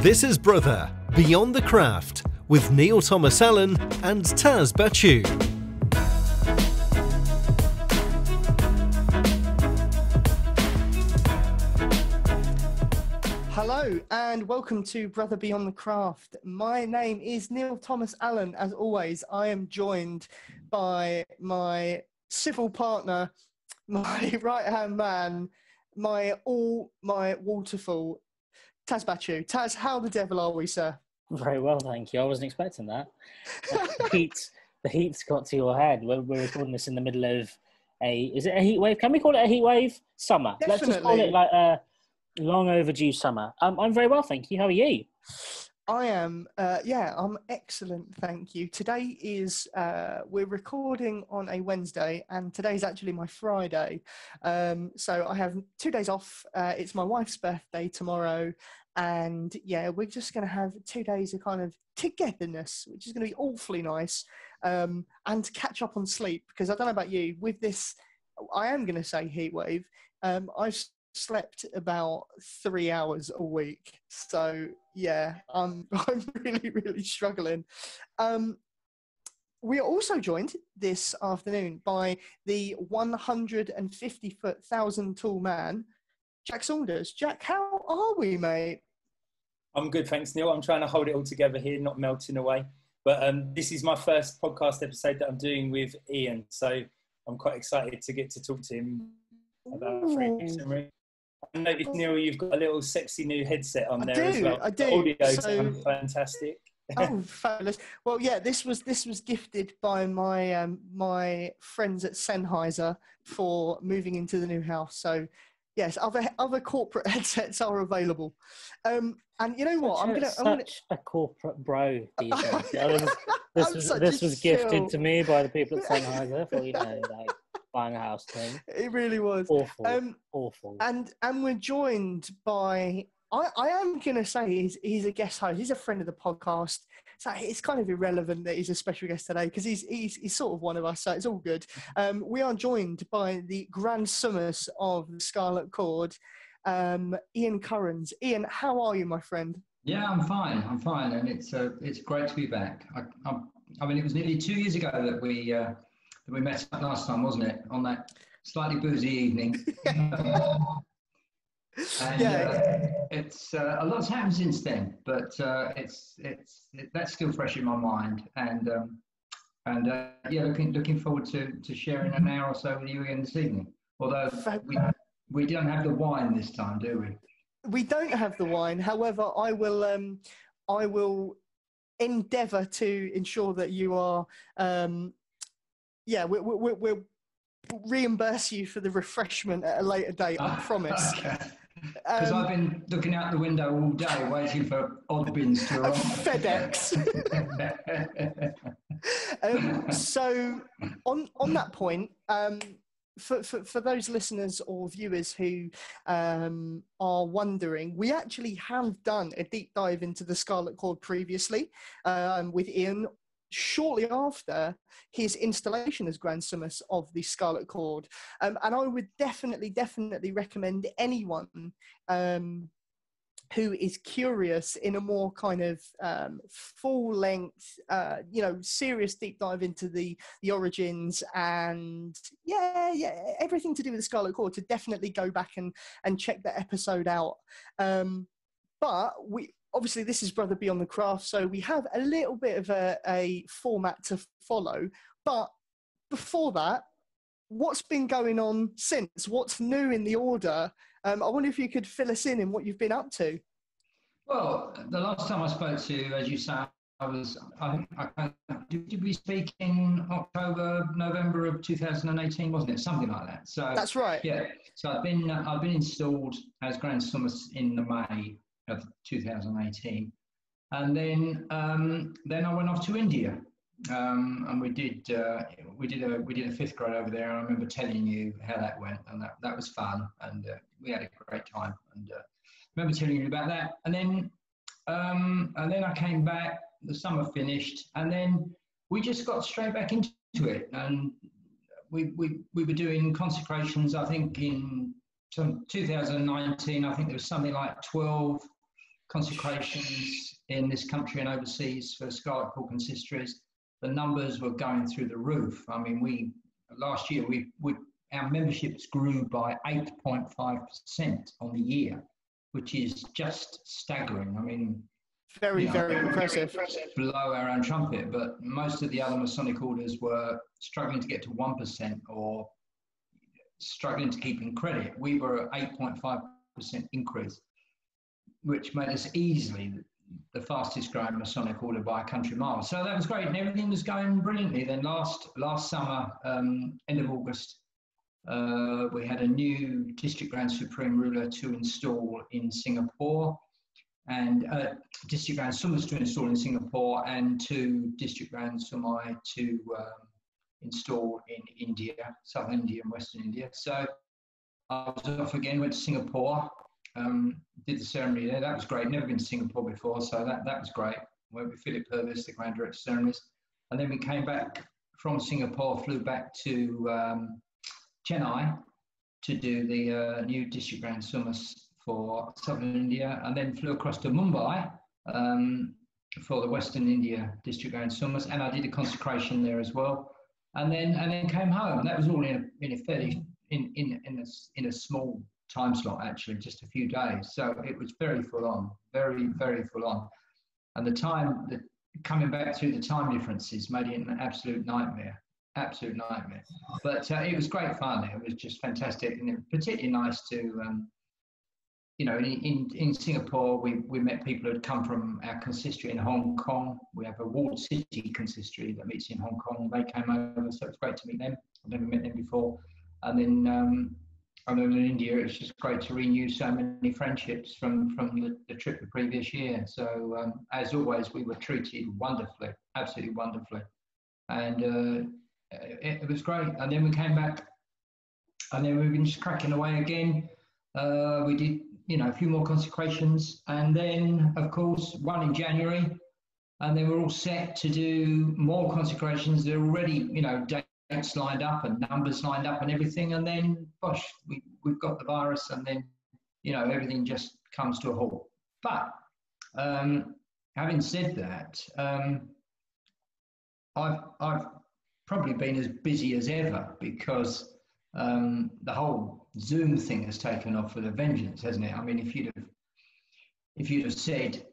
This is Brother Beyond the Craft with Neil Thomas Allen and Taz Bachu. Hello and welcome to Brother Beyond the Craft. My name is Neil Thomas Allen. As always, I am joined by my civil partner, my right-hand man, my waterfall, Taz Bachu. Taz, how the devil are we, sir? Very well, thank you. I wasn't expecting that. The heat's got to your head. We're recording this in the middle of is it a heat wave? Can we call it a heat wave? Summer. Definitely. Let's just call it like a long overdue summer. I'm very well, thank you. How are you? I am, I'm excellent, thank you. Today is, we're recording on a Wednesday, and today's actually my Friday. So I have 2 days off. It's my wife's birthday tomorrow, and yeah, we're just going to have 2 days of kind of togetherness, which is going to be awfully nice, and to catch up on sleep, because I don't know about you, with this, I am going to say heat wave, I've slept about 3 hours a week, so yeah, I'm really struggling. We are also joined this afternoon by the 150-foot tall man, Jack Saunders. Jack, how are we, mate? I'm good, thanks, Neil. I'm trying to hold it all together here, not melting away. But this is my first podcast episode that I'm doing with Ian, so I'm quite excited to get to talk to him about Freemasonry. I noticed, Neil, you've got a little sexy new headset on there as well. I do. The audio sounds fantastic. Oh, fabulous! Well, yeah, this was gifted by my my friends at Sennheiser for moving into the new house. So, yes, other corporate headsets are available. And you know what? I'm gonna a corporate bro. This was gifted to me by the people at Sennheiser for like buying a house thing. It really was awful. And we're joined by, I am gonna say he's a guest host. He's a friend of the podcast, so it's kind of irrelevant that he's a special guest today because he's sort of one of us, so it's all good. We are joined by the Grand Summus of the Scarlet Cord, Ian Currans. Ian, how are you, my friend? Yeah, I'm fine, and it's great to be back. I mean, it was nearly 2 years ago that we met up last time, wasn't it? On that slightly boozy evening. And it's a lot's happened since then, but that's still fresh in my mind. And looking forward to sharing an hour or so with you again this evening. Although we don't have the wine this time, do we? We don't have the wine. However, I will endeavour to ensure that you are. We'll reimburse you for the refreshment at a later date, I promise. Okay. Because I've been looking out the window all day waiting for odd bins to arrive. FedEx. So on that point, for those listeners or viewers who are wondering, we actually have done a deep dive into the Scarlet Cord previously with Ian, shortly after his installation as Grand Summus of the Scarlet Cord. And I would definitely recommend anyone who is curious in a more kind of full-length, serious deep dive into the origins and everything to do with the Scarlet Cord, to definitely go back and check that episode out. But obviously, this is Brother Beyond the Craft, so we have a little bit of a format to follow. But before that, what's been going on since? What's new in the order? I wonder if you could fill us in what you've been up to. Well, the last time I spoke to you, as you say, did we speak in October, November of 2018, wasn't it? Something like that. So that's right. Yeah. So I've been installed as Grand Summus in the May of 2018, and then I went off to India, and we did a fifth grade over there. And I remember telling you how that went, and that was fun, and we had a great time. And remember telling you about that, and then I came back. The summer finished, and then we just got straight back into it, and we were doing consecrations. I think in 2019, I think there was something like 12 consecrations in this country and overseas for Scarlet Cord consistories, the numbers were going through the roof. I mean, last year our memberships grew by 8.5% on the year, which is just staggering. I mean, very impressive. Blow our own trumpet, but most of the other Masonic orders were struggling to get to 1% or struggling to keep in credit. We were at 8.5% increase, which made us easily the fastest growing Masonic order by a country mile. So that was great, and everything was going brilliantly. Then last summer, end of August, we had a new District Grand Supreme Ruler to install in Singapore, and District Grand Summus to install in Singapore, and 2 District Grand Summi to install in India, Southern India and Western India. So I was off again, went to Singapore, did the ceremony there. That was great. Never been to Singapore before, so that was great. Went with Philip Purvis, the Grand Director of Ceremonies. And then we came back from Singapore, flew back to Chennai to do the new District Grand Summus for Southern India, and then flew across to Mumbai for the Western India District Grand Summus, and I did a consecration there as well. And then came home. That was all in a small time slot, actually, just a few days. So it was very full on, very full on. And the coming back through the time differences made it an absolute nightmare. But it was great fun. It was just fantastic, and it was particularly nice to, in Singapore, we met people who had come from our consistory in Hong Kong. We have a walled city consistory that meets in Hong Kong. They came over, so it's great to meet them. I've never met them before. And then in India, it's just great to renew so many friendships from the trip the previous year. So as always, we were treated wonderfully, absolutely wonderfully. And it was great. And then we came back, and then we've been just cracking away again. We did, a few more consecrations, and then, of course, one in January, and then we're all set to do more consecrations. They're already, dates lined up and numbers lined up and everything, and then, gosh, we've got the virus, and then, everything just comes to a halt. But having said that, I've probably been as busy as ever, because the whole Zoom thing has taken off with a vengeance, hasn't it? I mean, if you'd have said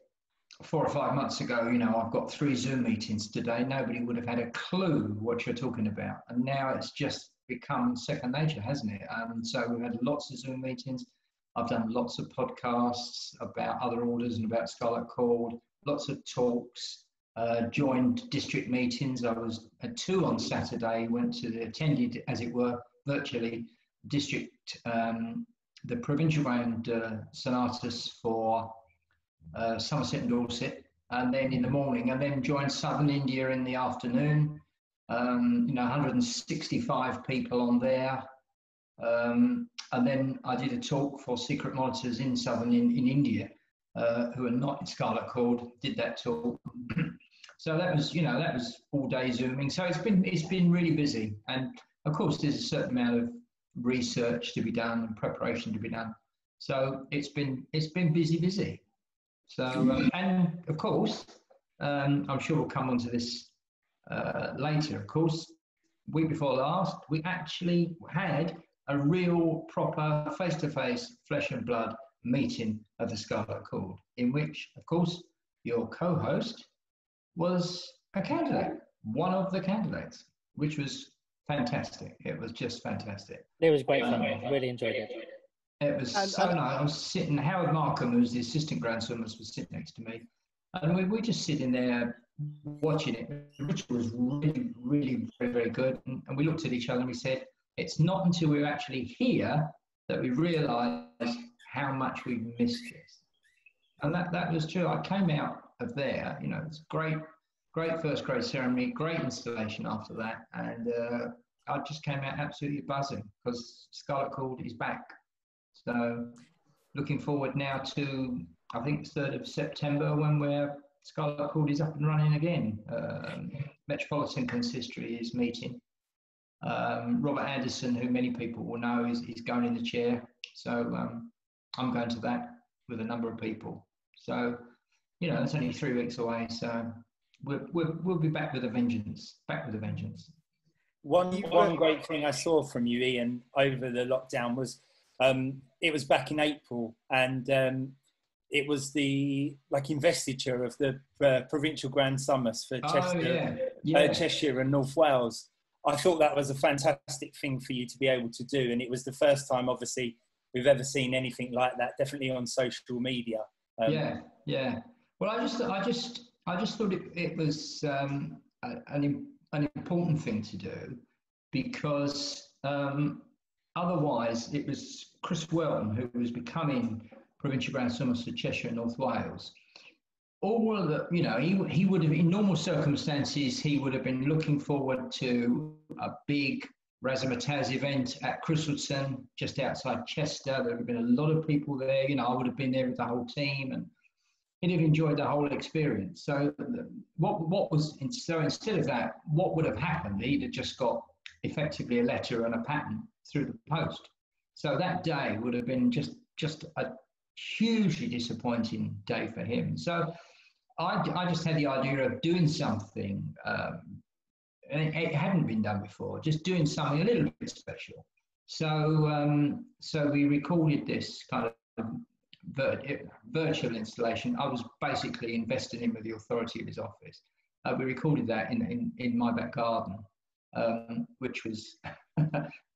4 or 5 months ago, I've got 3 Zoom meetings today, nobody would have had a clue what you're talking about. And now it's just become second nature, hasn't it? So we've had lots of Zoom meetings. I've done lots of podcasts about other orders and about Scarlet Cord, lots of talks, joined district meetings. I was at 2 on Saturday, attended, as it were, virtually, district, the provincial Grand Senatus for Somerset and Dorset, and then in the morning, and then joined Southern India in the afternoon. 165 people on there, and then I did a talk for secret monitors in Southern in India, who are not in Scarlet Cord. Did that talk. So that was all day Zooming. So it's been really busy, and of course there's a certain amount of research to be done and preparation to be done. So it's been busy. So and of course, I'm sure we'll come onto this later. Of course, week before last, we actually had a real proper face-to-face, flesh and blood meeting of the Scarlet Cord, in which, of course, your co-host was a candidate, one of the candidates, which was fantastic. It was just fantastic. It was great fun. I really enjoyed it. It was so nice. I was sitting, Howard Markham, who's the assistant Grand Summus, was sitting next to me. And we were just sitting there watching it. Richard was really, really very, very good. And we looked at each other and we said, it's not until we're actually here that we realise how much we've missed this. And that was true. I came out of there, it's great first grade ceremony, great installation after that. And I just came out absolutely buzzing, because Scarlet Cord is back. So looking forward now to, I think, 3rd of September, when Scarlet Cord is up and running again. Metropolitan Consistory is meeting. Robert Anderson, who many people will know, is going in the chair. So I'm going to that with a number of people. So, you know, it's only 3 weeks away. So we'll be back with a vengeance. Back with a vengeance. One great thing I saw from you, Ian, over the lockdown was it was back in April, and it was the investiture of the provincial Grand Summus for Cheshire and North Wales. I thought that was a fantastic thing for you to be able to do, and it was the first time, obviously, we've ever seen anything like that. Definitely on social media. Yeah. Well, I just thought it was an important thing to do, because otherwise it was Chris Welton, who was becoming provincial Grand Summus for Cheshire and North Wales. All of the, you know, he would have, in normal circumstances, he would have been looking forward to a big razzmatazz event at Christleton, just outside Chester. There would have been a lot of people there. You know, I would have been there with the whole team, and he'd have enjoyed the whole experience. So instead of that, what would have happened? He'd have just got effectively a letter and a pattern through the post. So that day would have been just a hugely disappointing day for him. So I just had the idea of doing something, and it hadn't been done before, just doing something a little bit special. So we recorded this kind of virtual installation. I was basically invested in with the authority of his office. We recorded that in my back garden, which was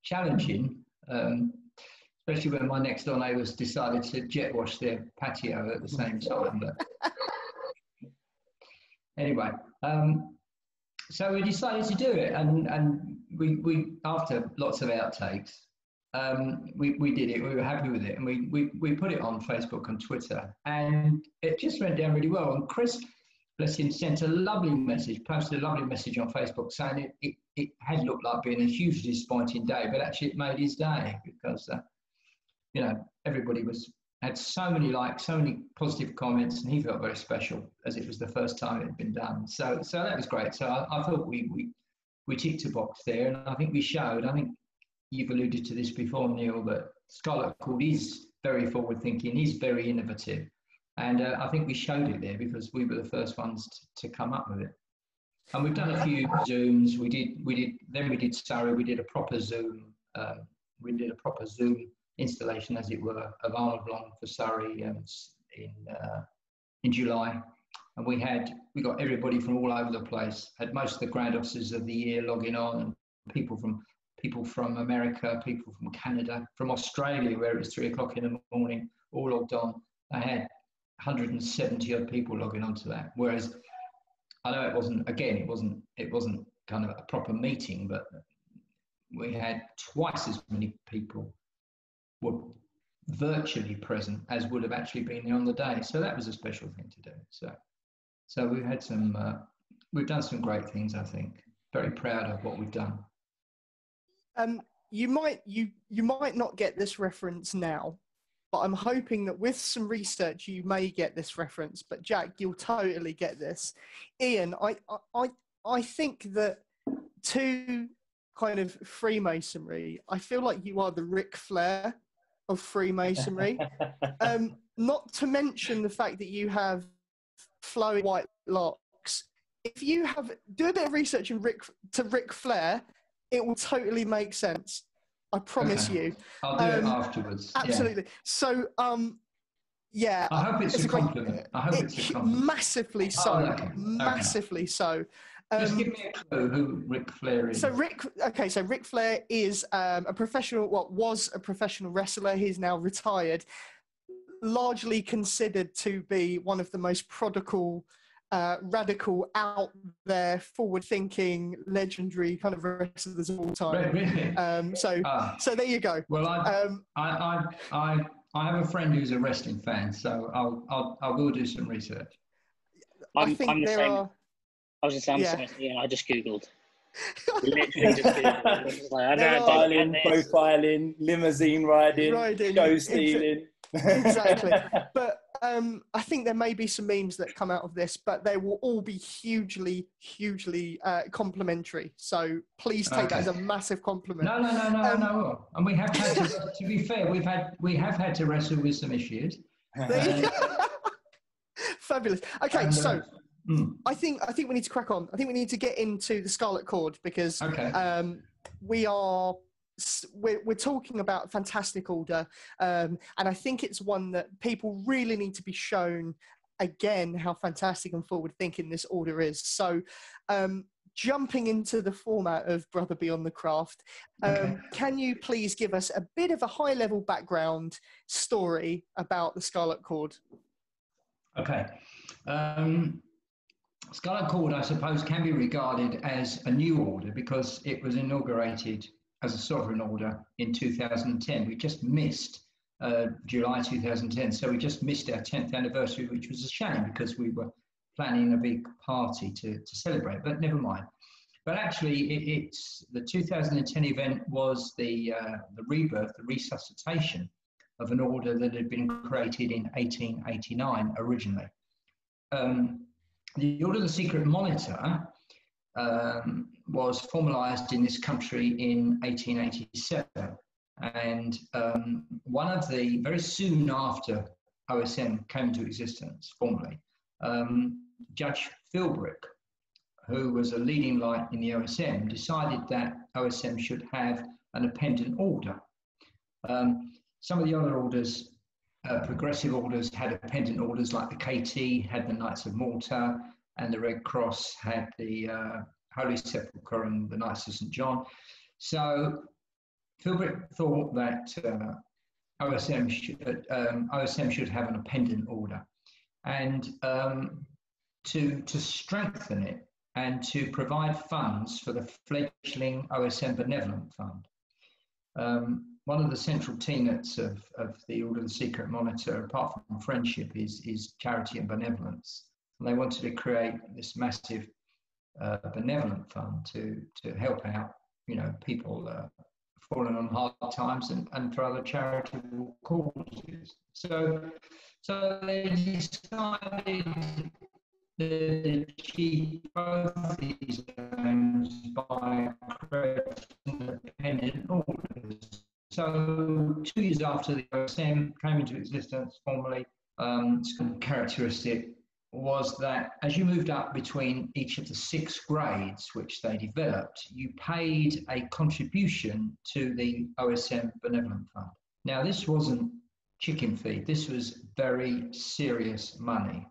challenging, especially when my next door neighbours decided to jet wash their patio at the same time. But anyway, so we decided to do it, and we after lots of outtakes, we did it. We were happy with it, and we put it on Facebook and Twitter, and it just went down really well. And Chris, bless him, sent a lovely message, posted a lovely message on Facebook saying it had looked like being a hugely disappointing day, but actually it made his day, because you know, everybody had so many likes, so many positive comments, and he felt very special, as it was the first time it had been done. So that was great. So I thought we ticked a box there, and I think we showed. I think you've alluded to this before, Neil, that Scarlet Cord is very forward-thinking, is very innovative, and I think we showed it there because we were the first ones to come up with it. And we've done a few Zooms. We did Surrey. We did a proper Zoom. Installation, as it were, of Arnold Long for Surrey in July, and we got everybody from all over the place. Had most of the grand officers of the year logging on, and people from America, people from Canada, from Australia, where it was 3 o'clock in the morning, all logged on. I had 170 odd people logging on to that. Whereas I know it wasn't kind of a proper meeting, but we had twice as many people were virtually present as would have actually been there on the day. So that was a special thing to do. So we've had we've done some great things, I think. Very proud of what we've done. You might not get this reference now, but I'm hoping that with some research you may get this reference. But Jack, you'll totally get this. Ian, I think that to kind of Freemasonry, I feel like you are the Ric Flair of Freemasonry. Not to mention the fact that you have flowing white locks. If you do a bit of research in Ric Flair, it will totally make sense. I promise you. I'll do it afterwards. Absolutely. Yeah. So, yeah. I hope it's a compliment. Massively so. Oh, okay. Massively so. Just give me a clue who Ric Flair is. So Ric Flair is was a professional wrestler. He's now retired. Largely considered to be one of the most radical, out there, forward-thinking, legendary kind of wrestlers of all time. Really? So there you go. Well, I have a friend who's a wrestling fan, so I will do some research. I'm the same. I was just saying, I just Googled. Literally just Googled. Profiling, limousine riding, show stealing. Exactly. But I think there may be some memes that come out of this, but they will all be hugely complimentary. So please take that as a massive compliment. No. And we have had to be fair, we have had to wrestle with some issues. Fabulous. Okay, And, so I think we need to crack on. I think we need to get into the Scarlet Cord because we're talking about a fantastic order, and I think it's one that people really need to be shown again how fantastic and forward-thinking this order is. So, jumping into the format of Brother Beyond the Craft, can you please give us a bit of a high-level background story about the Scarlet Cord? Okay. Scarlet Cord, I suppose, can be regarded as a new order because it was inaugurated as a sovereign order in 2010. We just missed July 2010, so we just missed our 10th anniversary, which was a shame because we were planning a big party to celebrate, but never mind. But actually, it's the 2010 event was the rebirth, the resuscitation of an order that had been created in 1889 originally. The Order of the Secret Monitor was formalized in this country in 1887. And very soon after OSM came into existence formally, Judge Philbrick, who was a leading light in the OSM, decided that OSM should have an appendant order. Some of the other orders, progressive orders, had appendant orders, like the KT had the Knights of Malta, and the Red Cross had the Holy Sepulchre and the Knights of St. John. So Philbrick thought that OSM should have an appendant order, and to strengthen it and to provide funds for the fledgling OSM Benevolent Fund. One of the central tenets of the Order of the Secret Monitor, apart from friendship, is charity and benevolence. And they wanted to create this massive benevolent fund to help out, people fallen on hard times and for other charitable causes. So they decided to achieve both these aims by creating independent orders. So 2 years after the OSM came into existence formally, some characteristic was that as you moved up between each of the 6 grades which they developed, you paid a contribution to the OSM Benevolent Fund. Now, this wasn't chicken feed. This was very serious money.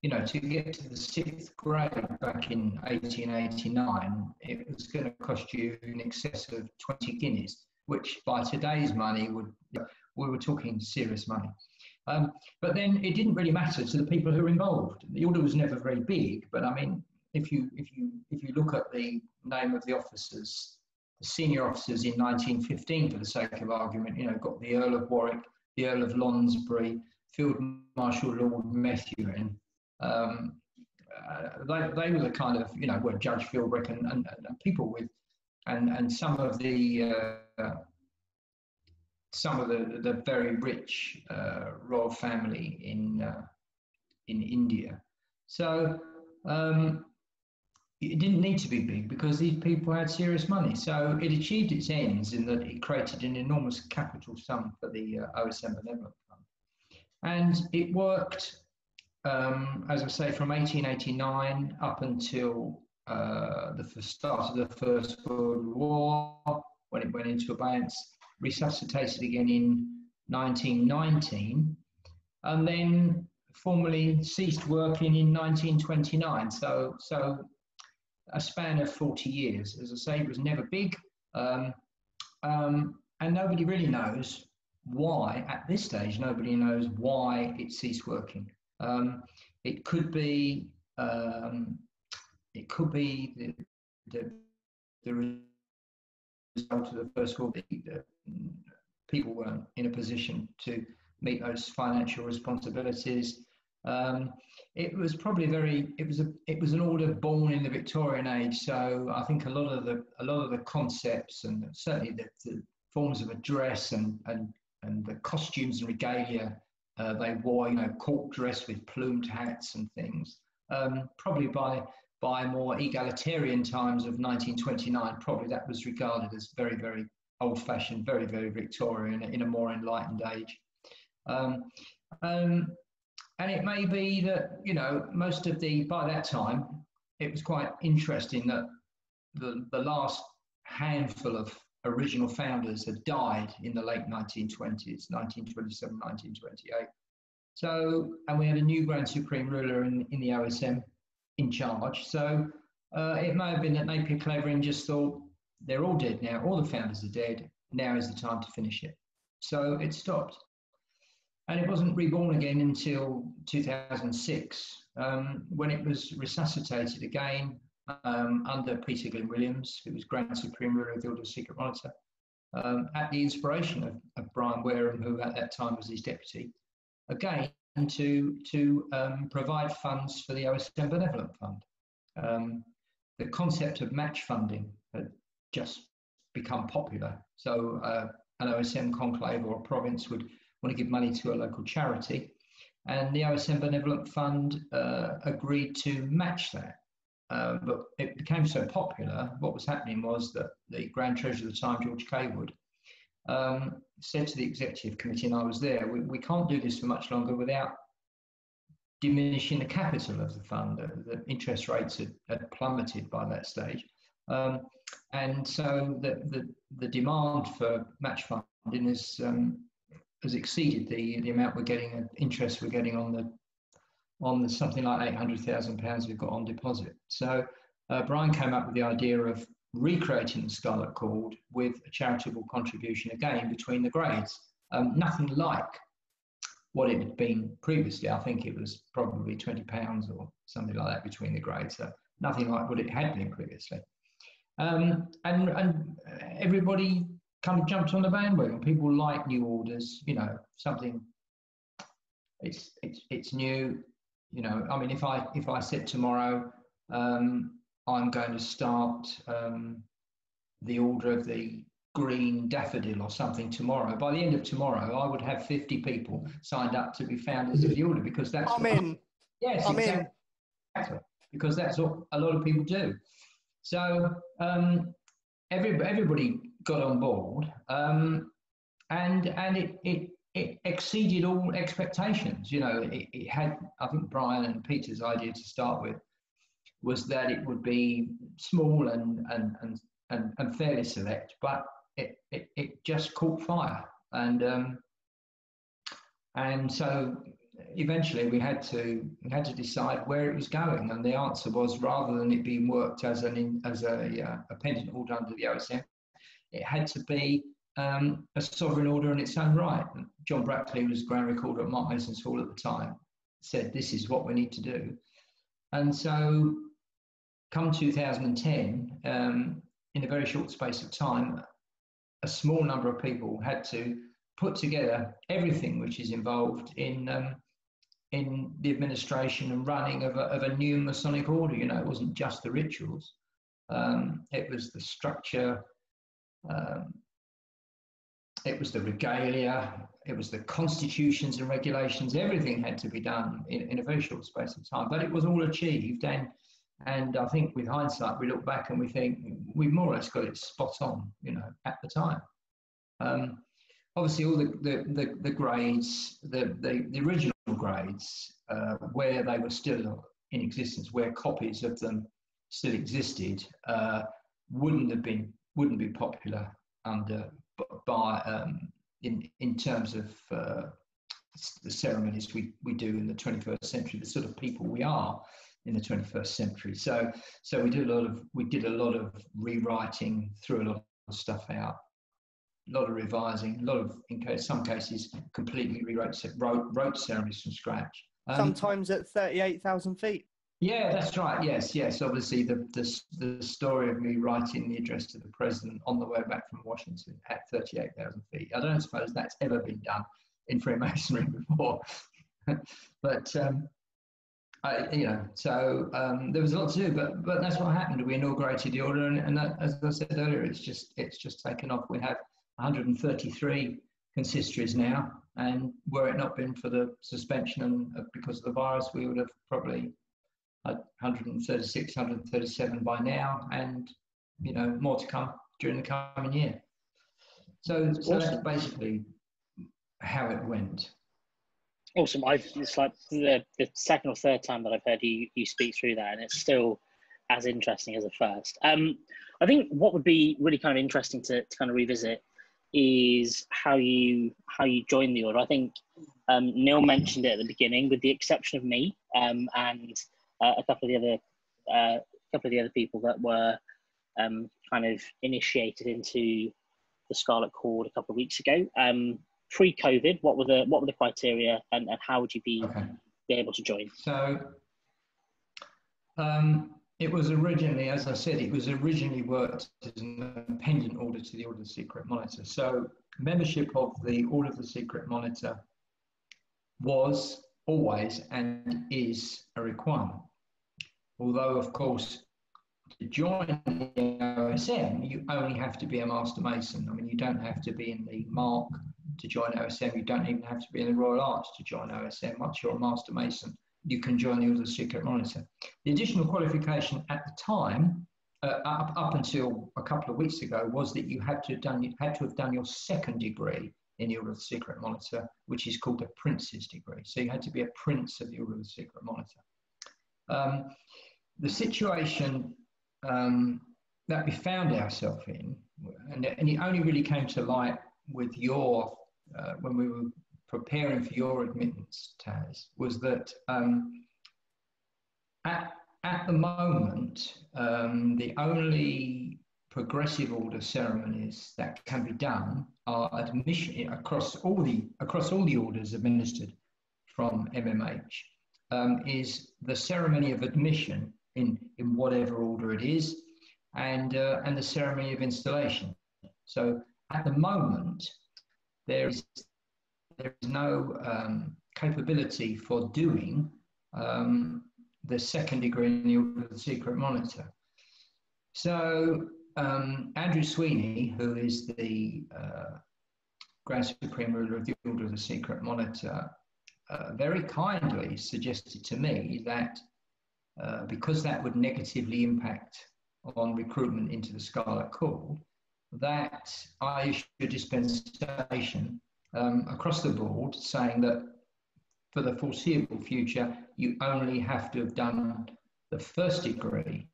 To get to the 6th grade back in 1889, it was going to cost you in excess of 20 guineas, which by today's money we were talking serious money. But then it didn't really matter to the people who were involved. The order was never very big, but I mean, if you look at the name of the officers, the senior officers in 1915, for the sake of argument, got the Earl of Warwick, the Earl of Lonsbury, Field Marshal Lord Methuen. They were the kind of, were Judge Philbrick and people with, and some of the very rich royal family in India. So it didn't need to be big because these people had serious money. So it achieved its ends in that it created an enormous capital sum for the OSM Benevolent Fund. And it worked, as I say, from 1889 up until the start of the First World War, when it went into abeyance, resuscitated again in 1919, and then formally ceased working in 1929. So a span of 40 years. As I say, it was never big, and nobody really knows why. At this stage, nobody knows why it ceased working. It could be the result of the First World War. People weren't in a position to meet those financial responsibilities. It was probably it was an order born in the Victorian age. So I think a lot of the concepts and certainly the forms of address and the costumes and regalia they wore, court dress with plumed hats and things, probably by more egalitarian times of 1929, probably that was regarded as very, very old-fashioned, very, very Victorian in a more enlightened age. And it may be that, you know, most of by that time, it was quite interesting that the last handful of original founders had died in the late 1920s, 1927, 1928. So, and we had a new Grand Supreme Ruler in the OSM in charge. So it may have been that Napier Clavering just thought, they're all dead now, all the founders are dead, now is the time to finish it. So it stopped. And it wasn't reborn again until 2006, when it was resuscitated again under Peter Glyn Williams, who was Grand Supreme Ruler of the Order of Secret Monitor, at the inspiration of Brian Wareham, who at that time was his deputy, again to provide funds for the OSM Benevolent Fund. The concept of match funding had just become popular. So an OSM conclave or a province would want to give money to a local charity, and the OSM Benevolent Fund agreed to match that. But it became so popular, what was happening was that the Grand Treasurer at the time, George Cawood, said to the Executive Committee, and I was there, we can't do this for much longer without diminishing the capital of the fund. The interest rates had plummeted by that stage. And so the demand for match funding has exceeded the amount we're getting, interest we're getting on the something like £800,000 we've got on deposit. So Brian came up with the idea of recreating the Scarlet Cord with a charitable contribution again between the grades. Nothing like what it had been previously. I think it was probably £20 or something like that between the grades. So nothing like what it had been previously. And everybody kind of jumped on the bandwagon. People like new orders, you know, something. It's new, you know. I mean, if I said tomorrow, I'm going to start the Order of the Green Daffodil or something tomorrow. By the end of tomorrow, I would have 50 people signed up to be founders of the order, because that's I'm in. Yes, I'm exactly. in. Because that's what a lot of people do. So everybody got on board, and it exceeded all expectations. You know, it had, I think Brian and Peter's idea to start with was that it would be small and fairly select, but it just caught fire, and so eventually we had to decide where it was going, and the answer was, rather than it being worked as a pendant order under the OSM, it had to be a sovereign order in its own right. And John Brackley was Grand Recorder at Mark Mason's Hall at the time, said this is what we need to do. And so come 2010, in a very short space of time, a small number of people had to put together everything which is involved in the administration and running of a new Masonic order. You know, it wasn't just the rituals. It was the structure, it was the regalia, it was the constitutions and regulations. Everything had to be done in a very short space of time, but it was all achieved. And I think with hindsight, we look back and we think we more or less got it spot on, you know, at the time. Obviously, all the grades, the original grades, where they were still in existence, where copies of them still existed, wouldn't be popular in terms of the ceremonies we do in the 21st century, the sort of people we are in the 21st century. So we did a lot of rewriting, threw a lot of stuff out, a lot of revising, a lot of, some cases, completely wrote ceremonies from scratch. Sometimes at 38,000 feet. Yeah, that's right. Yes. Obviously, the story of me writing the address to the president on the way back from Washington at 38,000 feet. I don't suppose that's ever been done in Freemasonry before, but so there was a lot to do. But that's what happened. We inaugurated the order, and that, as I said earlier, it's just taken off. We have 133 consistories now, and were it not been for the suspension and because of the virus, we would have probably 136, 137 by now, and more to come during the coming year. So that's basically how it went. Awesome. It's like the second or third time that I've heard you speak through that, and it's still as interesting as the first. I think what would be really kind of interesting to kind of revisit is how you joined the order. I think Neil mentioned it at the beginning, with the exception of me and a couple of the other people that were kind of initiated into the Scarlet Cord a couple of weeks ago. Pre-COVID, what were the criteria, and how would you be able to join? So it was originally, as I said, it was originally worked as an independent order to the Order of the Secret Monitor. So membership of the Order of the Secret Monitor was always and is a requirement. Although, of course, to join the OSM, you only have to be a Master Mason. I mean, you don't have to be in the Mark to join OSM. You don't even have to be in the Royal Arch to join OSM. Once you're a Master Mason, you can join the Order of the Secret Monitor. The additional qualification at the time, up until a couple of weeks ago, was that you had to have done your second degree in the Order of the Secret Monitor, which is called a Prince's degree. So you had to be a Prince of the Order of the Secret Monitor. The situation that we found ourselves in, and it only really came to light with your, when we were preparing for your admittance, Taz, was that at the moment, the only progressive order ceremonies that can be done are admission across all the orders administered from MMH, is the ceremony of admission in whatever order it is, and the ceremony of installation. So at the moment, there is no capability for doing the second degree in the Order of the Secret Monitor. So Andrew Sweeney, who is the Grand Supreme Ruler of the Order of the Secret Monitor, very kindly suggested to me that because that would negatively impact on recruitment into the Scarlet Cord, that I issue a dispensation across the board saying that for the foreseeable future, you only have to have done the first degree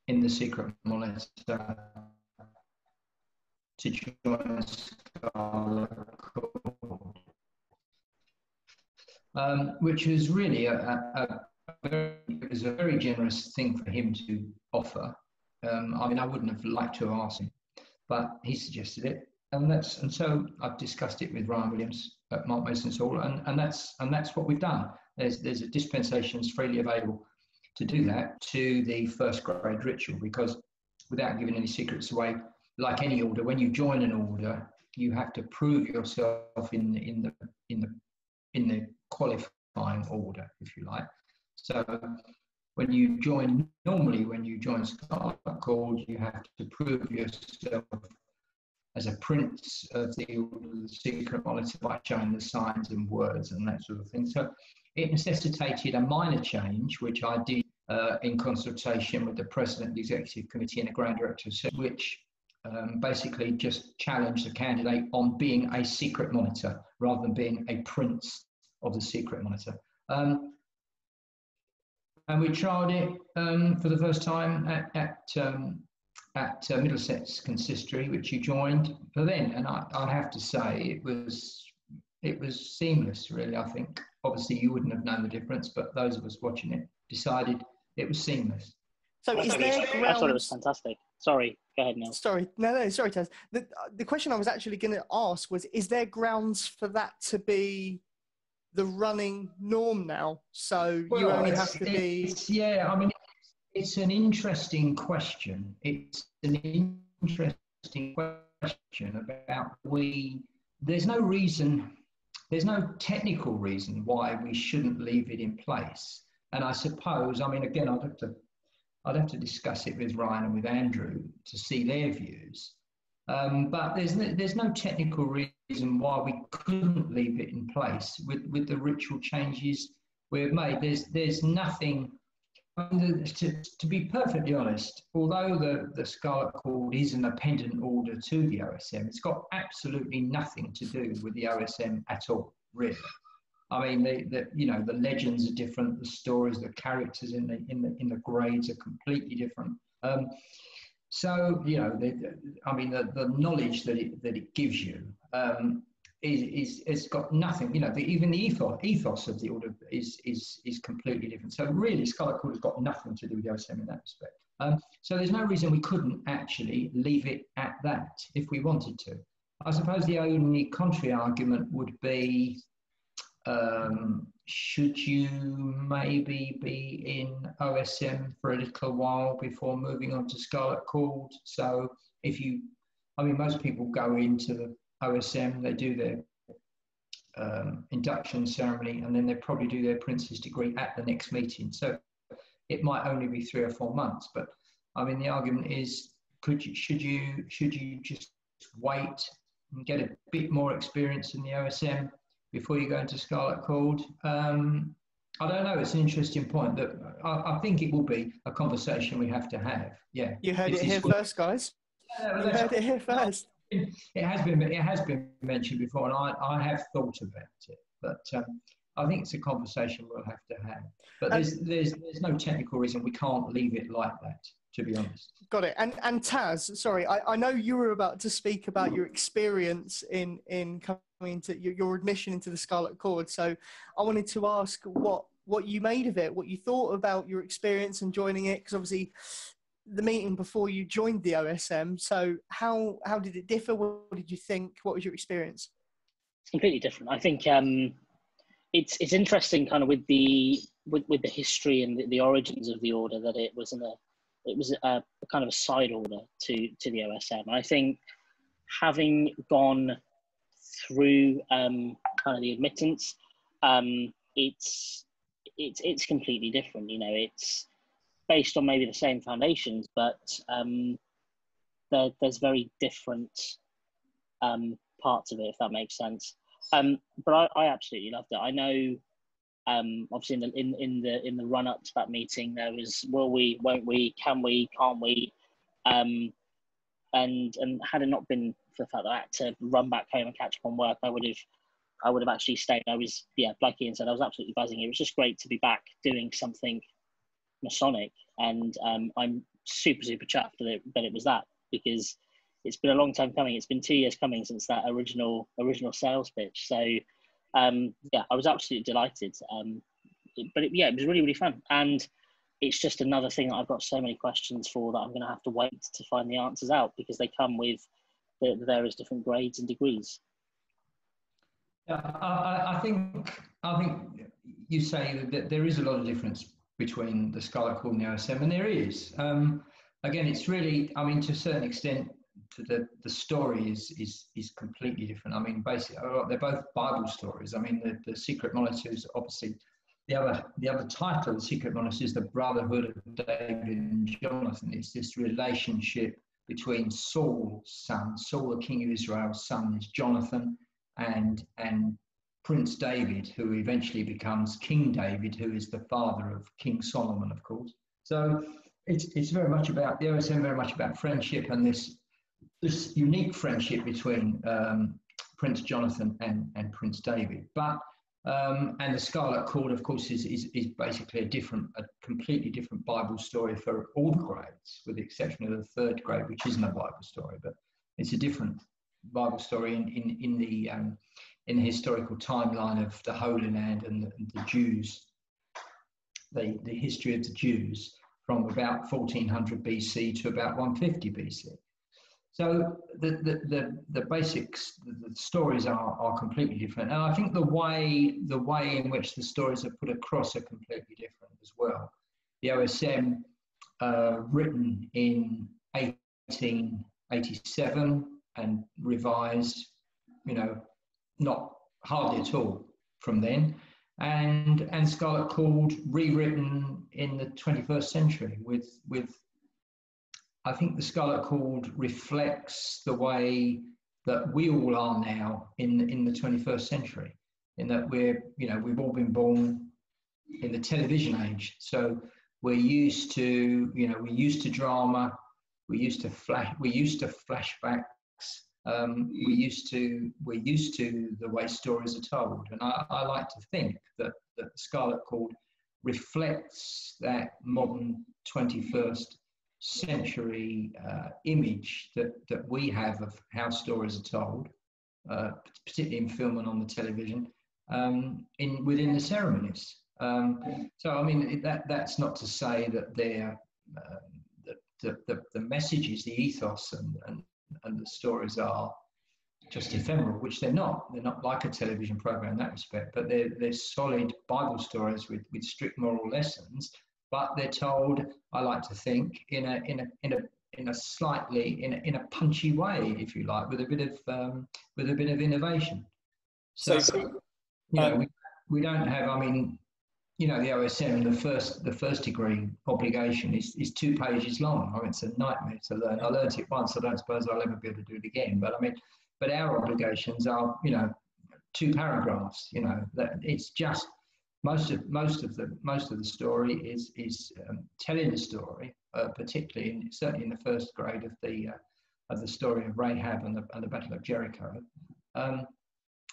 in the Secret Monitor to join the Scarlet Cord, which was really it was a very generous thing for him to offer. I mean, I wouldn't have liked to have asked him, but he suggested it, and so I've discussed it with Ryan Williams at Mark Mason's Hall, and that's what we've done. There's a dispensations freely available to do that to the first grade ritual, because without giving any secrets away, like any order, when you join an order, you have to prove yourself in the qualifying order, if you like. So when you join Scarlet Cord, you have to prove yourself as a Prince of the Order of the Secret Monitor by showing the signs and words and that sort of thing. So it necessitated a minor change, which I did in consultation with the President of the Executive Committee and the Grand Director, which basically just challenged the candidate on being a Secret Monitor rather than being a Prince of the Secret Monitor. And we tried it for the first time at Middlesex Consistory, which you joined for then. And I have to say, it was seamless, really. I think obviously you wouldn't have known the difference, but those of us watching it decided it was seamless. So is there grounds... I thought it was fantastic. Sorry, go ahead, Neil. Sorry, sorry, Taz. The question I was actually going to ask was, is there grounds for that to be the running norm now? So you only have to be... Yeah, I mean, it's an interesting question. It's an interesting question about there's no technical reason why we shouldn't leave it in place. And I suppose, I mean, again, I'd have to discuss it with Ryan and with Andrew to see their views. But there's no technical reason why we couldn't leave it in place with the ritual changes we've made. There's nothing. To be perfectly honest, although the Scarlet Cord is an appendant order to the OSM, it's got absolutely nothing to do with the OSM at all, really. I mean, the legends are different. The stories, the characters in the grades are completely different. So the knowledge that it gives you it's got nothing. Even the ethos of the order is completely different. So really, Scarlet Cord has got nothing to do with the OSM in that respect. So there's no reason we couldn't actually leave it at that if we wanted to. I suppose the only contrary argument would be, should you maybe be in OSM for a little while before moving on to Scarlet Cord? So most people go into the OSM, they do their induction ceremony, and then they probably do their Prince's degree at the next meeting. So it might only be 3 or 4 months, but I mean, the argument is, should you just wait and get a bit more experience in the OSM before you go into Scarlet Cord? I don't know. It's an interesting point that I think it will be a conversation we have to have. Yeah. You heard it here first, guys. You heard it here first. It has been mentioned before, and I have thought about it, but I think it's a conversation we'll have to have. But there's no technical reason we can't leave it like that, to be honest. Got it. And Taz, sorry, I know you were about to speak about your experience in coming to your admission into the Scarlet Cord. So I wanted to ask what you made of it, what you thought about your experience and joining it, because obviously the meeting before you joined the OSM. So how did it differ? What did you think? What was your experience? It's completely different. I think it's interesting, kind of with the history and the origins of the order, that it was a kind of a side order to the OSM. I think having gone through kind of the admittance, it's completely different. It's based on maybe the same foundations, but there's very different parts of it, if that makes sense. But I absolutely loved it. I know, obviously in the run up to that meeting, there was will we, won't we, can we, can't we, and had it not been for the fact that I had to run back home and catch up on work, I would have actually stayed. I was, like Ian said, I was absolutely buzzing. It was just great to be back doing something Masonic, and I'm super chuffed that it was that, because it's been a long time coming. It's been 2 years coming since that original sales pitch. So I was absolutely delighted. But it was really, really fun, and it's just another thing that I've got so many questions for that I'm going to have to wait to find the answers out, because they come with the various different grades and degrees. Yeah, I think you say that there is a lot of difference between the Scarlet Cord and the OSM, and there is. Again, it's really, to a certain extent, the story is completely different. Basically, they're both Bible stories. The Secret Monitors, obviously, the other title of the Secret Monitors is the Brotherhood of David and Jonathan. It's this relationship between Saul's son, Saul, the king of Israel's son, is Jonathan, and Prince David, who eventually becomes King David, who is the father of King Solomon, of course. So it's very much about the OSM, very much about friendship, and this unique friendship between Prince Jonathan and Prince David. But and the Scarlet Cord, of course, is basically a completely different Bible story for all the grades, with the exception of the third grade, which isn't a Bible story, but it's a different Bible story in the historical timeline of the Holy Land and the Jews, the history of the Jews from about 1400 BC to about 150 BC. So the basics, the stories are completely different, and I think the way in which the stories are put across are completely different as well. The OSM, written in 1887 and revised, not hardly at all from then, and Scarlet Cord rewritten in the 21st century with I think the Scarlet Cord reflects the way that we all are now in the 21st century, in that we've all been born in the television age, so we're used to drama, we're used to flashbacks, We're used to the way stories are told, and I like to think that the Scarlet Cord reflects that modern 21st century image that we have of how stories are told, particularly in film and on the television, within the ceremonies. So I mean that's not to say that they're the messages, the ethos, and the stories are just ephemeral, which they're not. They're not like a television program in that respect, but they're solid Bible stories with strict moral lessons. But they're told, I like to think, in a slightly punchy way, if you like, with a bit of innovation. So you know, we don't have. I mean, you know, the OSM, the first degree obligation is 2 pages long. I mean, it's a nightmare to learn. I learned it once. I don't suppose I'll ever be able to do it again. But I mean, our obligations are, you know, 2 paragraphs. You know, that it's just most of the story is telling the story, particularly certainly in the first grade of the story of Rahab and the Battle of Jericho. And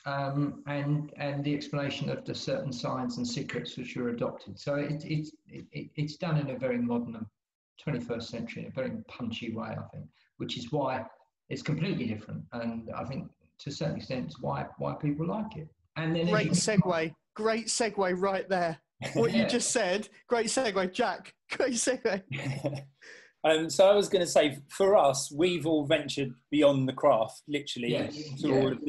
the explanation of the certain signs and secrets which were adopted. So it's done in a very modern 21st century, in a very punchy way, I think, which is why it's completely different. And I think to a certain extent, it's why people like it. And then great segue right there. What you just said, great segue, Jack. Great segue. So I was going to say, for us, we've all ventured beyond the craft, literally, all of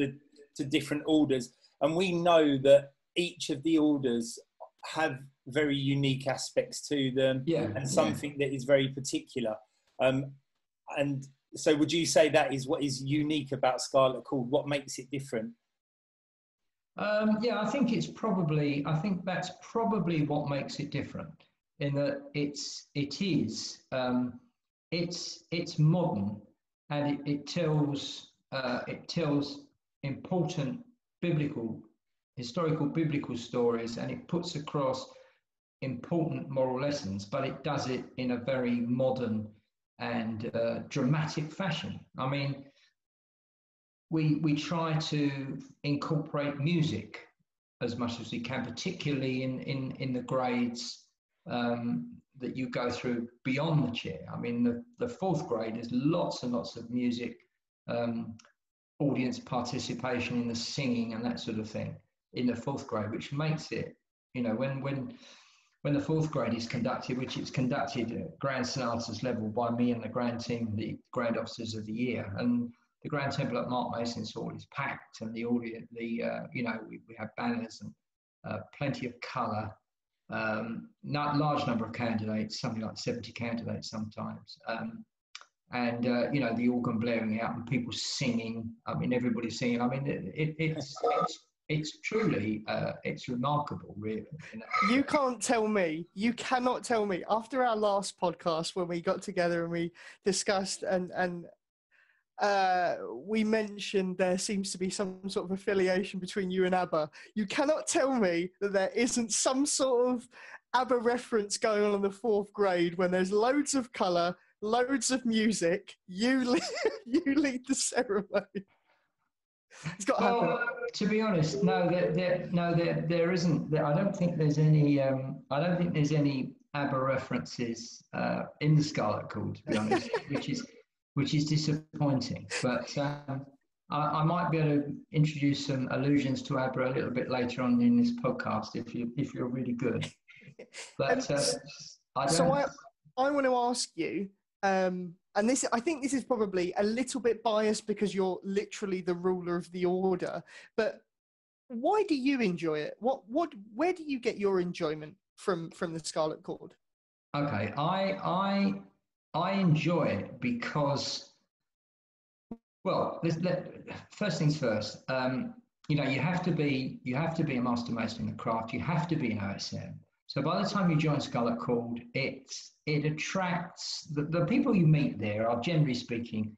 to different orders, and we know that each of the orders have very unique aspects to them, and something that is very particular. And so, would you say that is what is unique about Scarlet Cord? What makes it different? I think that's probably what makes it different. In that it's modern, and it tells important historical biblical stories, and it puts across important moral lessons, but it does it in a very modern and dramatic fashion. I mean, we try to incorporate music as much as we can, particularly in the grades that you go through beyond the chair. I mean, the 4th grade is lots and lots of music, audience participation in the singing and that sort of thing in the 4th grade, which makes it, you know, when the 4th grade is conducted, which it's conducted at Grand Summus level by me and the Grand team, the Grand Officers of the Year, and the Grand Temple at Mark Mason's Hall is packed, and the audience, we have banners and plenty of colour, large number of candidates, something like 70 candidates sometimes. And the organ blaring out and people singing. I mean, everybody's singing. I mean, it's truly it's remarkable, really. You cannot tell me. After our last podcast, when we got together and we discussed and we mentioned there seems to be some sort of affiliation between you and ABBA. You cannot tell me that there isn't some sort of ABBA reference going on in the 4th grade when there's loads of colour, loads of music. You lead the ceremony. It's got to happen. To be honest, there isn't. I don't think there's any. I don't think there's any ABBA references in the Scarlet Cord, to be honest, which is disappointing. But I might be able to introduce some allusions to ABBA a little bit later on in this podcast if you're really good. But I want to ask you. And I think this is probably a little bit biased because you're literally the ruler of the order. But why do you enjoy it? Where do you get your enjoyment from the Scarlet Cord? Okay, I enjoy it because, well, first things first. You have to be a master mason in the craft. You have to be an OSM. So by the time you join Scarlet Cord, it attracts the people you meet there are, generally speaking,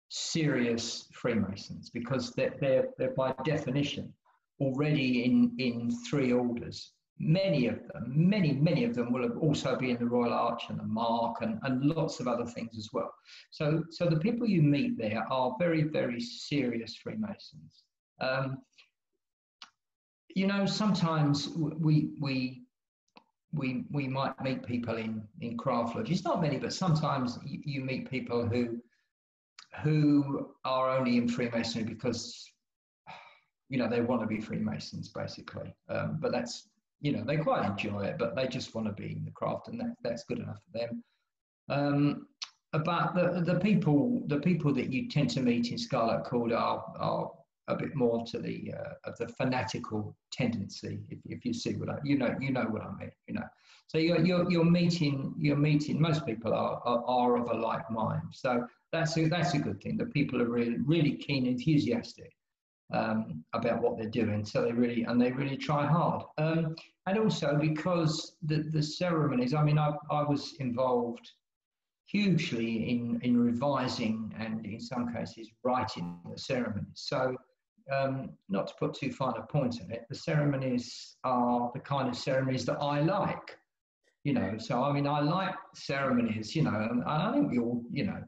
serious Freemasons, because they're by definition already in 3 orders. many of them will also be in the Royal Arch and the Mark and lots of other things as well. So the people you meet there are very, very serious Freemasons. You know, sometimes we might meet people in craft lodges, not many, but sometimes you meet people who are only in Freemasonry because, you know, they want to be Freemasons basically, but that's, you know, they quite enjoy it, but they just want to be in the craft, and that's good enough for them. But the people that you tend to meet in Scarlet Cord are a bit more to the of the fanatical tendency, if you see what you know what I mean, you know. So you're meeting most people are of a like mind. So that's a good thing. The people are really keen, enthusiastic about what they're doing. So they really try hard. And also because the ceremonies. I mean, I was involved hugely in revising and in some cases writing the ceremonies. So not to put too fine a point on it, the ceremonies are the kind of ceremonies that I like, you know. So I mean, I like ceremonies, you know, and I think we all, you know,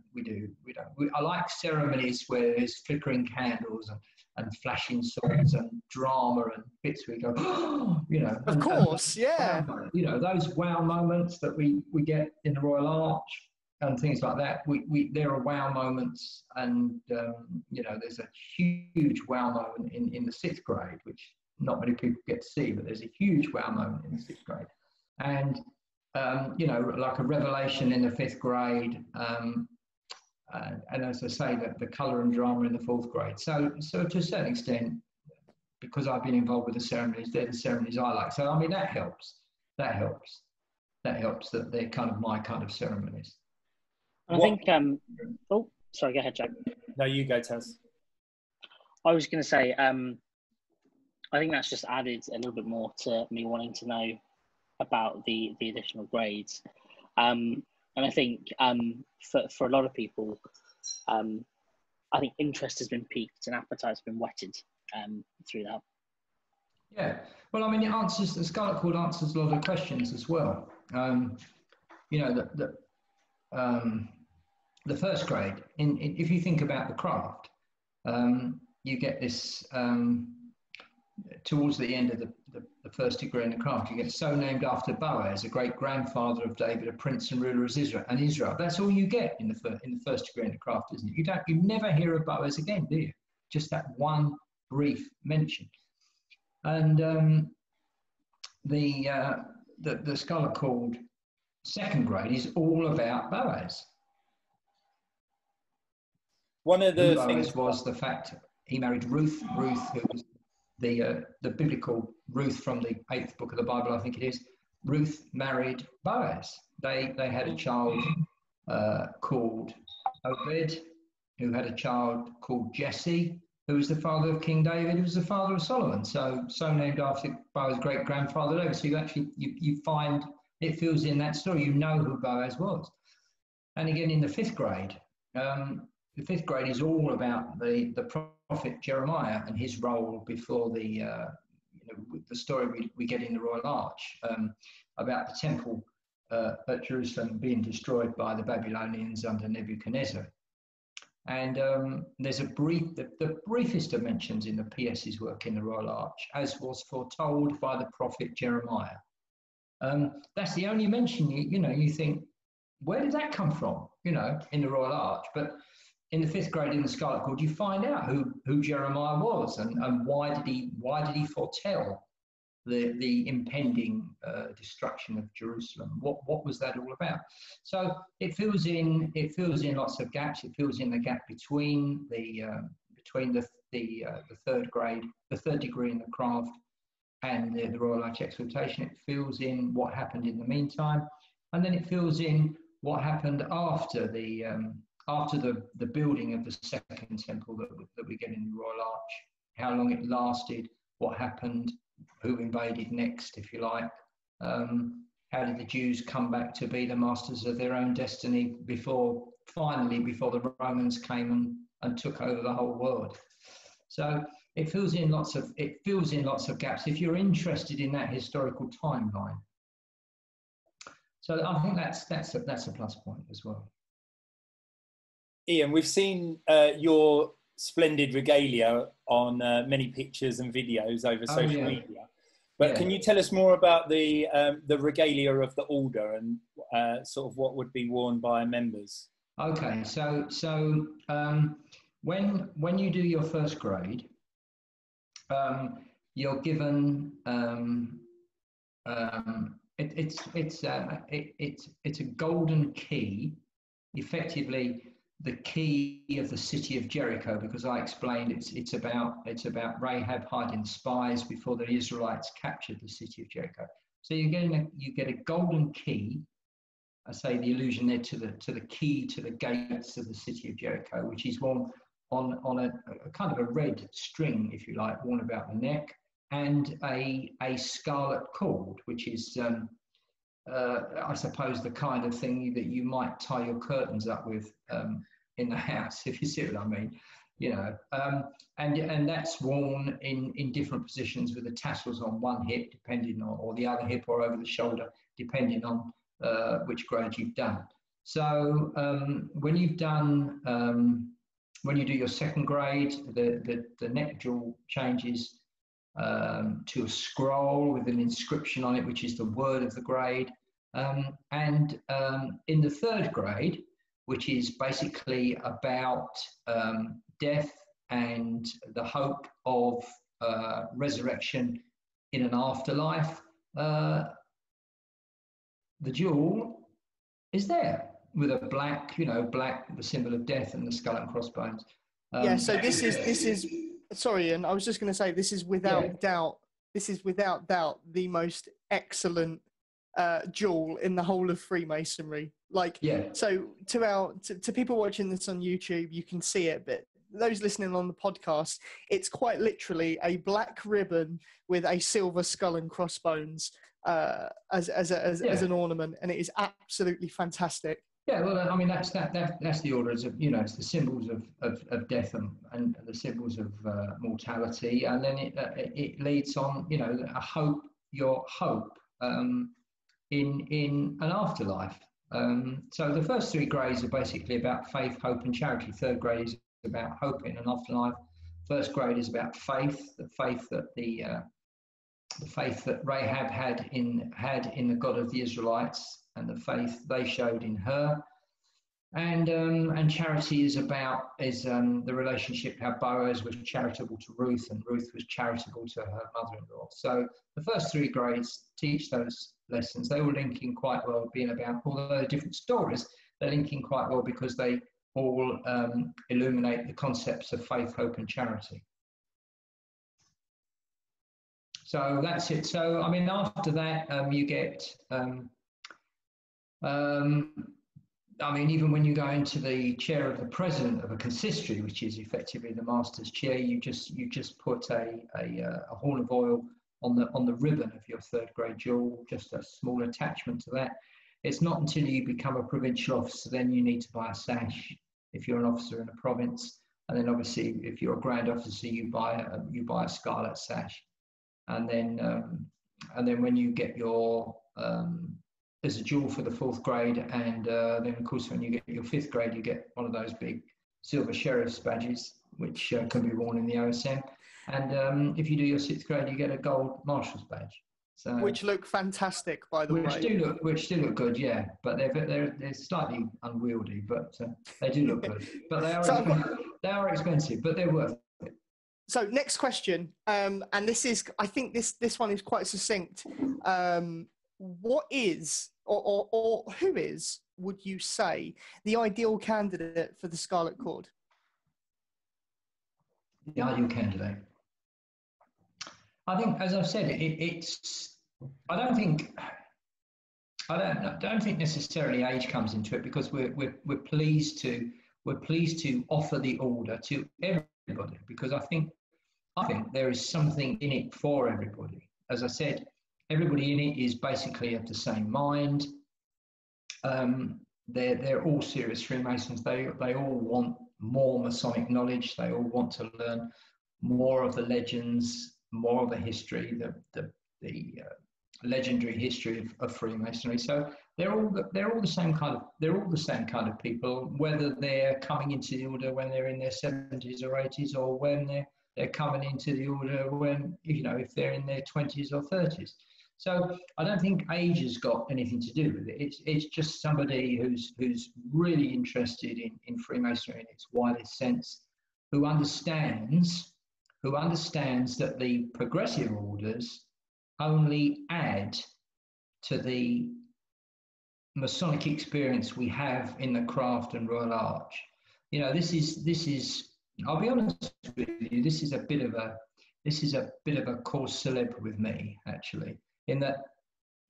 I like ceremonies where there's flickering candles and flashing swords and drama and bits where we go, oh, you know. Of course, yeah. You know, those wow moments that we get in the Royal Arch and things like that. There are wow moments, and you know, there's a huge wow moment in the 6th grade, which not many people get to see, but there's a huge wow moment in the 6th grade, and you know, like a revelation in the 5th grade, and as I say, the colour and drama in the 4th grade. So to a certain extent, because I've been involved with the ceremonies, they're the ceremonies I like. So I mean, that helps. That they're kind of my kind of ceremonies. I think, oh, sorry, go ahead, Jack. No, you go, Taz. I was going to say, I think that's just added a little bit more to me wanting to know about the additional grades. And I think for a lot of people, I think interest has been piqued and appetite has been whetted through that. Yeah, well, I mean, the Scarlet Cord answers a lot of questions as well. You know, the 1st grade, if you think about the craft, you get this, towards the end of the 1st degree in the craft, you get so named after Boaz, a great grandfather of David, a prince and ruler of Israel. That's all you get in the 1st degree in the craft, isn't it? You never hear of Boaz again, do you? Just that one brief mention. And the Scarlet Cord 2nd grade is all about Boaz. One of the things was the fact he married Ruth, who was the biblical Ruth from the 8th book of the Bible, I think it is. Ruth married Boaz. They had a child called Obed, who had a child called Jesse, who was the father of King David, who was the father of Solomon. So named after Boaz's great grandfather David. So you find it fills in that story. You know who Boaz was. And again in the 5th grade. The 5th grade is all about the prophet Jeremiah and his role before the story we get in the Royal Arch about the temple at Jerusalem being destroyed by the Babylonians under Nebuchadnezzar. And there's the briefest of mentions in the PS's work in the Royal Arch, as was foretold by the prophet Jeremiah. That's the only mention you think, where did that come from? You know, in the Royal Arch, but in the 5th grade in the Scarlet Cord, you find out who Jeremiah was and why did he foretell the impending destruction of Jerusalem? What was that all about? So it fills in lots of gaps. It fills in the gap between the 3rd grade, the 3rd degree in the craft, and the Royal Arch exaltation. It fills in what happened in the meantime, and then it fills in what happened after the building of the 2nd temple that we get in the Royal Arch, how long it lasted, what happened, who invaded next, if you like, how did the Jews come back to be the masters of their own destiny before the Romans came and took over the whole world. So it fills in lots of gaps if you're interested in that historical timeline. So I think that's a plus point as well. Ian, we've seen your splendid regalia on many pictures and videos over social media. But can you tell us more about the regalia of the order and sort of what would be worn by members? Okay, so when you do your first grade, you're given it's a golden key, effectively the key of the city of Jericho, because I explained it's about Rahab hiding spies before the Israelites captured the city of Jericho. So you get a golden key. I say the allusion there to the key to the gates of the city of Jericho, which is worn on a kind of a red string, if you like, worn about the neck, and a scarlet cord, which is I suppose the kind of thing that you might tie your curtains up with in the house, if you see what I mean, you know. And that's worn in different positions with the tassels on one hip, depending on, or the other hip, or over the shoulder, depending on which grade you've done. So when you do your second grade, the neck jewel changes to a scroll with an inscription on it, which is the word of the grade. And in the third grade, which is basically about death and the hope of resurrection in an afterlife, the jewel is there with a black, black, the symbol of death, and the skull and crossbones. Yeah, so this is sorry, and I was just going to say, this is without doubt the most excellent jewel in the whole of Freemasonry. So to people watching this on YouTube, you can see it, but those listening on the podcast, it's quite literally a black ribbon with a silver skull and crossbones as an ornament, and it is absolutely fantastic. Yeah, well, I mean, that's the orders of, it's the symbols of death and the symbols of mortality, and then it leads on, a hope, your hope in an afterlife. So the first three grades are basically about faith, hope, and charity. Third grade is about hope in an afterlife. First grade is about faith, the faith that Rahab had in the God of the Israelites, and the faith they showed in her. And charity is the relationship, how Boaz was charitable to Ruth, and Ruth was charitable to her mother-in-law. So the first three grades teach those lessons. They all link in quite well, being about, although they're different stories, they link in quite well because they all illuminate the concepts of faith, hope, and charity. So that's it. So, I mean, after that, you get, I mean, even when you go into the chair of the president of a consistory, which is effectively the master's chair, you just put a horn of oil on the ribbon of your third grade jewel, just a small attachment to that. It's not until you become a provincial officer, then you need to buy a sash if you're an officer in a province, and then obviously if you're a grand officer, you buy a scarlet sash, and then when you get your there's a jewel for the fourth grade, and then of course when you get your fifth grade, you get one of those big silver sheriff's badges, which can be worn in the OSM. And if you do your sixth grade, you get a gold marshal's badge. So, which look fantastic, by the way. Which do look good, yeah. But they're slightly unwieldy, but they do look good. But they are expensive, but they're worth it. So next question, and this is, I think this one is quite succinct. What is, or who is, would you say, the ideal candidate for the Scarlet Cord? The ideal candidate. I think, as I've said, I don't think necessarily age comes into it, because we're pleased to offer the order to everybody, because I think there is something in it for everybody. As I said, everybody in it is basically of the same mind. They're all serious Freemasons. They all want more Masonic knowledge. They all want to learn more of the legends, more of the history, the legendary history of Freemasonry. So they're all the same kind of people, whether they're coming into the order when they're in their 70s or 80s, or when they're coming into the order when, if they're in their 20s or 30s. So I don't think age has got anything to do with it. It's just somebody who's really interested in Freemasonry in its widest sense, who understands that the progressive orders only add to the Masonic experience we have in the Craft and Royal Arch. This is. I'll be honest with you. This is a bit of a cause célèbre with me, actually, in that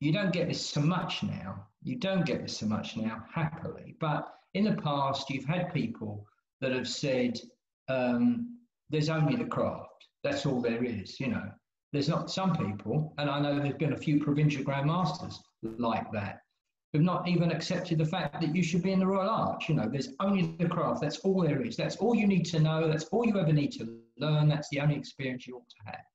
you don't get this so much now. You don't get this so much now, happily. But in the past, you've had people that have said, "There's only the craft. That's all there is." There's not some people, and I know there's been a few provincial Grand Masters like that, who've not even accepted the fact that you should be in the Royal Arch. There's only the craft. That's all there is. That's all you need to know. That's all you ever need to learn. That's the only experience you ought to have.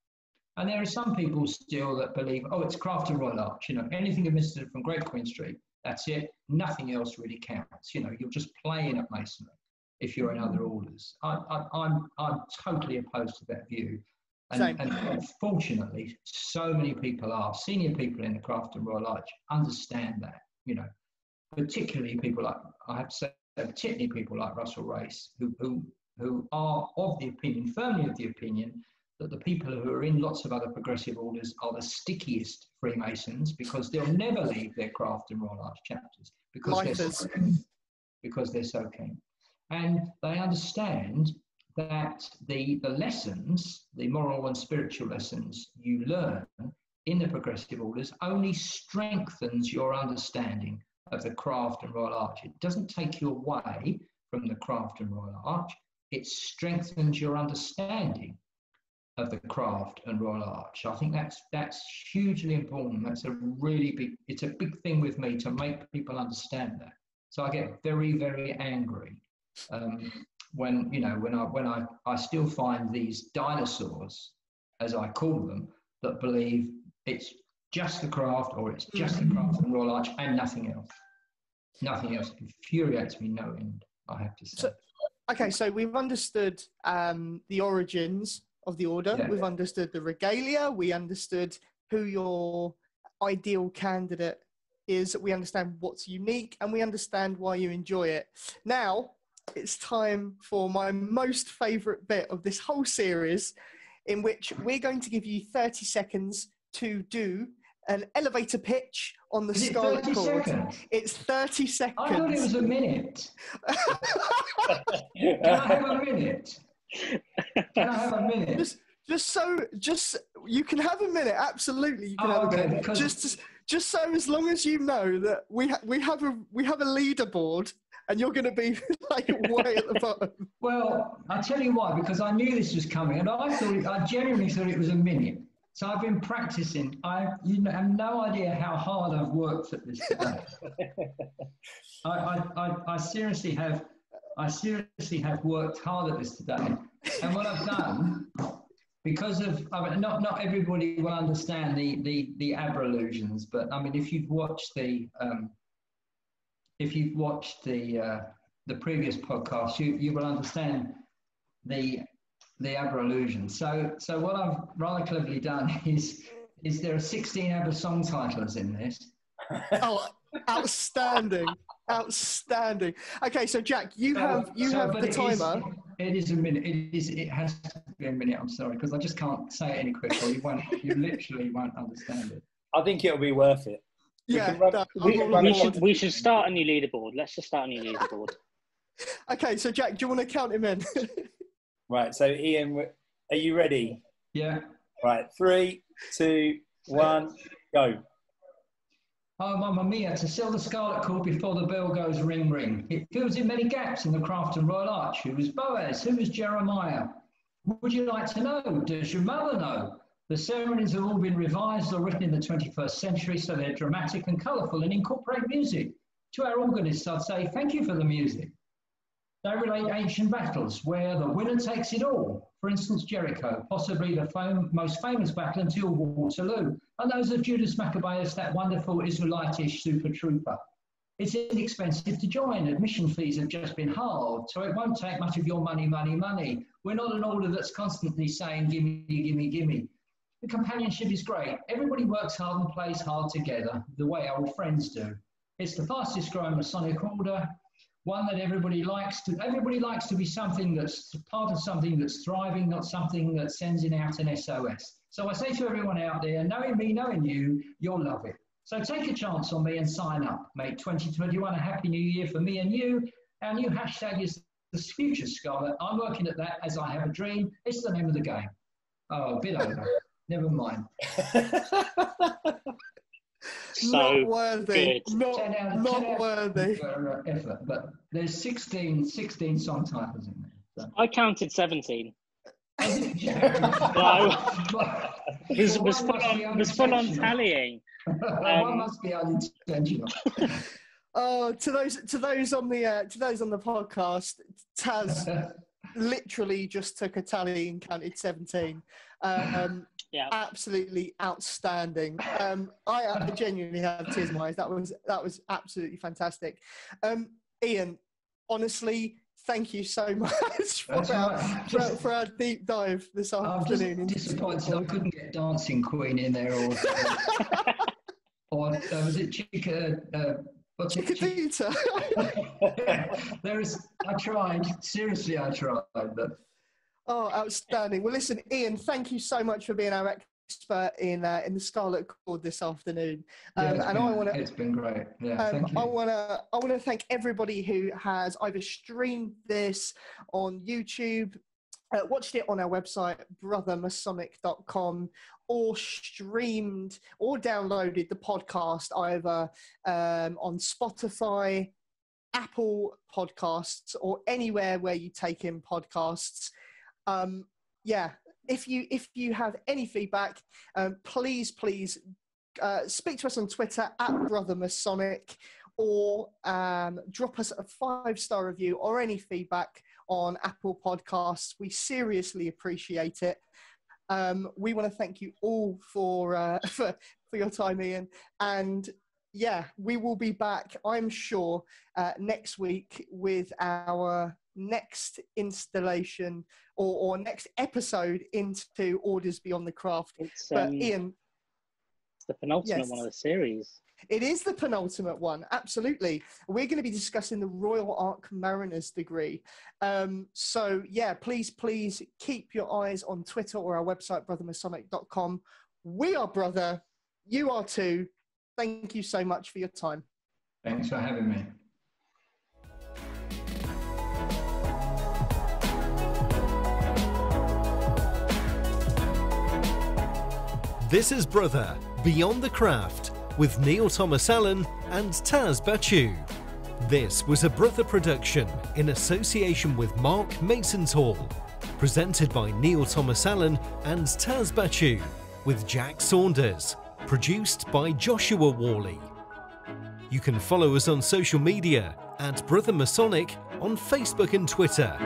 And there are some people still that believe, oh, it's Craft and Royal Arch. Anything administered from Great Queen Street, that's it. Nothing else really counts. You're just playing at Masonry if you're in other orders. I'm totally opposed to that view. And unfortunately, so many people senior people in the Craft and Royal Arch understand that, particularly people like, I have to say, particularly people like Russell Race, who are firmly of the opinion that the people who are in lots of other progressive orders are the stickiest Freemasons, because they'll never leave their Craft and Royal Arch chapters because they're so keen. And they understand that the lessons, the moral and spiritual lessons you learn in the progressive orders only strengthens your understanding of the Craft and Royal Arch. It doesn't take you away from the Craft and Royal Arch. It strengthens your understanding of the Craft and Royal Arch. I think that's hugely important. That's it's a big thing with me to make people understand that. So I get very, very angry when I still find these dinosaurs, as I call them, that believe it's just the Craft, or it's just the Craft and Royal Arch and nothing else. Nothing else. It infuriates me no end, I have to say. So we've understood the origins of the order. Yeah. We've understood the regalia. We understood who your ideal candidate is. We understand what's unique, and we understand why you enjoy it. Now, it's time for my most favourite bit of this whole series, in which we're going to give you 30 seconds to do an elevator pitch on the Scarlet Cord. It's 30 seconds. I thought it was a minute. Can I have a minute? Can I have a minute? Just you can have a minute. Absolutely, you can have a minute. Just so, as long as you know that we have a leaderboard, and you're going to be like way at the bottom. Well, I'll tell you why, because I knew this was coming, and I genuinely thought it was a minute. So I've been practicing. You have no idea how hard I've worked at this today. I seriously have worked hard at this today. And what I've done, because of, not everybody will understand the abrolutions, but I mean, if you've watched the previous podcast, you will understand the abrolutions. So what I've rather cleverly done is there are 16 Aber song titles in this. Oh, outstanding. Outstanding. Okay, so Jack, you have the timer. It is a minute. It has to be a minute. I'm sorry, because I just can't say it any quicker. You literally won't understand it. I think it'll be worth it. Yeah, we should start a new leaderboard. Let's just start a new leaderboard. Okay, so Jack, do you want to count him in? Right. So Ian, are you ready? Yeah. Right. 3, 2, 1, go. Oh, Mamma Mia, to sell the Scarlet Cord before the bell goes ring, ring. It fills in many gaps in the Craft and Royal Arch. Who was Boaz? Who was Jeremiah? Would you like to know? Does your mother know? The ceremonies have all been revised or written in the 21st century, so they're dramatic and colourful and incorporate music. To our organists, I'd say, thank you for the music. They relate ancient battles where the winner takes it all. For instance, Jericho, possibly the most famous battle until Waterloo, and those of Judas Maccabeus, that wonderful Israelitish super trooper. It's inexpensive to join. Admission fees have just been halved, so it won't take much of your money, money, money. We're not an order that's constantly saying, gimme, gimme, gimme. The companionship is great. Everybody works hard and plays hard together, the way old friends do. It's the fastest growing Masonic order, one that everybody likes to be something that's part of something that's thriving, not something that sends out an SOS. So I say to everyone out there, knowing me, knowing you, you'll love it. So take a chance on me and sign up. Make 2021 a happy new year for me and you. Our new hashtag is the future Scarlet. I'm working at that as I have a dream. It's the name of the game. Oh, a bit over. Never mind. So not worthy. Good. Not worthy. Effort, but there's 16 song titles in there. So. I counted 17. It was full on tallying. One must be unintentional. Oh, to those on the podcast, Taz literally just took a tally and counted 17. Yeah. Absolutely outstanding. I genuinely have tears in my eyes. That was absolutely fantastic. Ian, honestly, thank you so much for our deep dive this afternoon. I'm just disappointed I couldn't get Dancing Queen in there, or was it Chickadita? I tried. Seriously, I tried. But... Oh, outstanding. Well, listen, Ian, thank you so much for being our expert in the Scarlet Cord this afternoon. It's been great. Yeah, thank you. I want to thank everybody who has either streamed this on YouTube, watched it on our website, brothermasonic.com, or streamed or downloaded the podcast either on Spotify, Apple Podcasts, or anywhere where you take in podcasts. If you have any feedback, please speak to us on Twitter @brothermasonic, or drop us a 5-star review or any feedback on Apple Podcasts. We seriously appreciate it. We want to thank you all for your time, Ian, and we will be back, I'm sure, next week with our next installation or next episode into Orders Beyond the Craft. But Ian, it's the penultimate one of the series. It is the penultimate one, absolutely. We're going to be discussing the Royal Ark Mariner's degree. Please keep your eyes on Twitter or our website, brothermasonic.com. We are brother, you are too. Thank you so much for your time. Thanks for having me. This is Brother Beyond the Craft with Neil Thomas Allen and Taz Bachu. This was a Brother production in association with Mark Mason's Hall, presented by Neil Thomas Allen and Taz Bachu, with Jack Saunders, produced by Joshua Worley. You can follow us on social media at Brother Masonic on Facebook and Twitter.